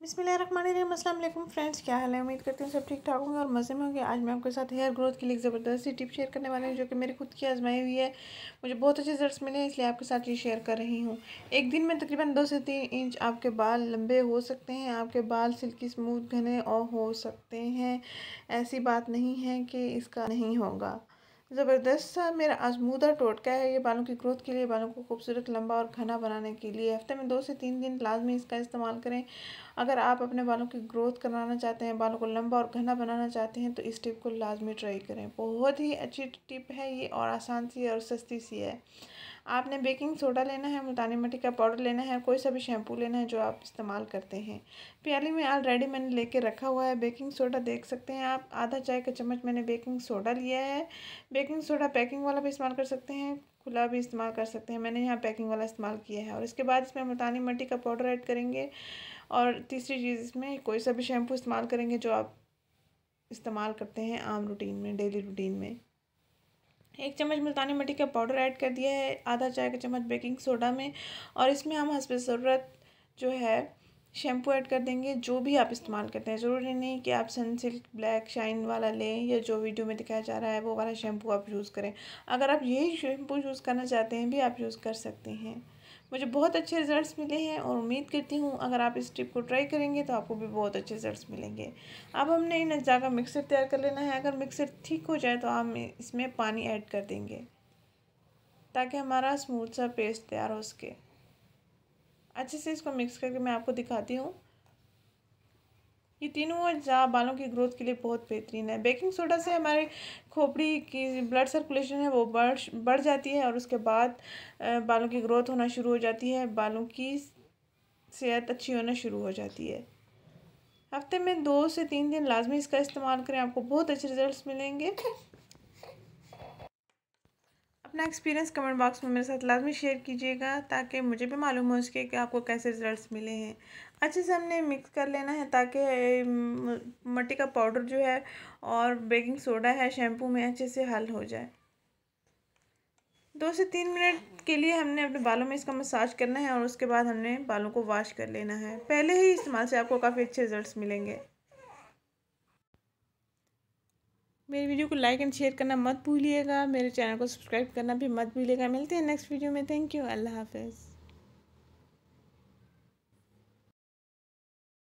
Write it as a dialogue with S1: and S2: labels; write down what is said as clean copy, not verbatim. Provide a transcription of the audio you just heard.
S1: बिस्मिल्लाहिर्रहमानिर्रहीम। अस्सलाम वालेकुम फ्रेंड्स, क्या हाल है। उम्मीद करती हूँ सब ठीक ठाक होंगे और मज़े में होंगे। आज मैं आपके साथ हेयर ग्रोथ के लिए एक ज़बरदस्त सी टिप शेयर करने वाली हूँ जो कि मेरी खुद की आजमाई हुई है। मुझे बहुत अच्छे रिजल्ट्स मिले हैं, इसलिए आपके साथ ये शेयर कर रही हूँ। एक दिन में तकरीबन 2 से 3 इंच आपके बाल लंबे हो सकते हैं। आपके बाल सिल्की स्मूथ घने और हो सकते हैं। ऐसी बात नहीं है कि इसका नहीं होगा। ज़बरदस्त सा मेरा आजमूदा टोटका है ये बालों की ग्रोथ के लिए, बालों को खूबसूरत लंबा और घना बनाने के लिए। हफ्ते में 2 से 3 दिन लाजमी इसका इस्तेमाल करें। अगर आप अपने बालों की ग्रोथ कराना चाहते हैं, बालों को लंबा और घना बनाना चाहते हैं, तो इस टिप को लाजमी ट्राई करें। बहुत ही अच्छी टिप है ये और आसान सी है और सस्ती सी है। आपने बेकिंग सोडा लेना है, मुल्तानी मिट्टी का पाउडर लेना है, कोई सा भी शैम्पू लेना है जो आप इस्तेमाल करते हैं। प्याली में ऑलरेडी मैंने लेके रखा हुआ है बेकिंग सोडा, देख सकते हैं आप। आधा चाय का चम्मच मैंने बेकिंग सोडा लिया है। बेकिंग सोडा पैकिंग वाला भी इस्तेमाल कर सकते हैं, खुला भी इस्तेमाल कर सकते हैं। मैंने यहाँ पैकिंग वाला इस्तेमाल किया है। और इसके बाद इसमें मुल्तानी मिट्टी का पाउडर ऐड करेंगे। और तीसरी चीज़, इसमें कोई सा भी शैम्पू इस्तेमाल करेंगे जो आप इस्तेमाल करते हैं आम रूटीन में, डेली रूटीन में। 1 चम्मच मुल्तानी मिट्टी का पाउडर ऐड कर दिया है आधा चाय का चम्मच बेकिंग सोडा में। और इसमें हम हस्ब ज़रूरत जो है शैम्पू ऐड कर देंगे, जो भी आप इस्तेमाल करते हैं। ज़रूरी नहीं कि आप सनसिल्क ब्लैक शाइन वाला लें या जो वीडियो में दिखाया जा रहा है वो वाला शैम्पू आप यूज़ करें। अगर आप यही शैम्पू यूज़ करना चाहते हैं भी आप यूज़ कर सकते हैं। मुझे बहुत अच्छे रिज़ल्ट्स मिले हैं और उम्मीद करती हूँ अगर आप इस टिप को ट्राई करेंगे तो आपको भी बहुत अच्छे रिज़ल्ट्स मिलेंगे। अब हमने इन अज्जा का मिक्सर तैयार कर लेना है। अगर मिक्सर ठीक हो जाए तो हम इसमें पानी ऐड कर देंगे ताकि हमारा स्मूथ सा पेस्ट तैयार हो सके। अच्छे से इसको मिक्स करके मैं आपको दिखाती हूँ। ये तीनों अज्जा बालों की ग्रोथ के लिए बहुत बेहतरीन है। बेकिंग सोडा से हमारे खोपड़ी की ब्लड सर्कुलेशन है वो बढ़ जाती है और उसके बाद बालों की ग्रोथ होना शुरू हो जाती है, बालों की सेहत अच्छी होना शुरू हो जाती है। हफ्ते में 2 से 3 दिन लाजमी इसका इस्तेमाल करें, आपको बहुत अच्छे रिजल्ट्स मिलेंगे। अपना एक्सपीरियंस कमेंट बॉक्स में मेरे साथ लाजमी शेयर कीजिएगा ताकि मुझे भी मालूम हो सके कि आपको कैसे रिजल्ट्स मिले हैं। अच्छे से हमने मिक्स कर लेना है ताकि मिट्टी का पाउडर जो है और बेकिंग सोडा है शैम्पू में अच्छे से हल हो जाए। 2 से 3 मिनट के लिए हमने अपने बालों में इसका मसाज करना है और उसके बाद हमने बालों को वॉश कर लेना है। पहले ही इस्तेमाल से आपको काफ़ी अच्छे रिजल्ट्स मिलेंगे। मेरी वीडियो को लाइक एंड शेयर करना मत भूलिएगा, मेरे चैनल को सब्सक्राइब करना भी मत भूलिएगा। मिलते हैं नेक्स्ट वीडियो में। Thank you. अल्लाह हाफ़िज़।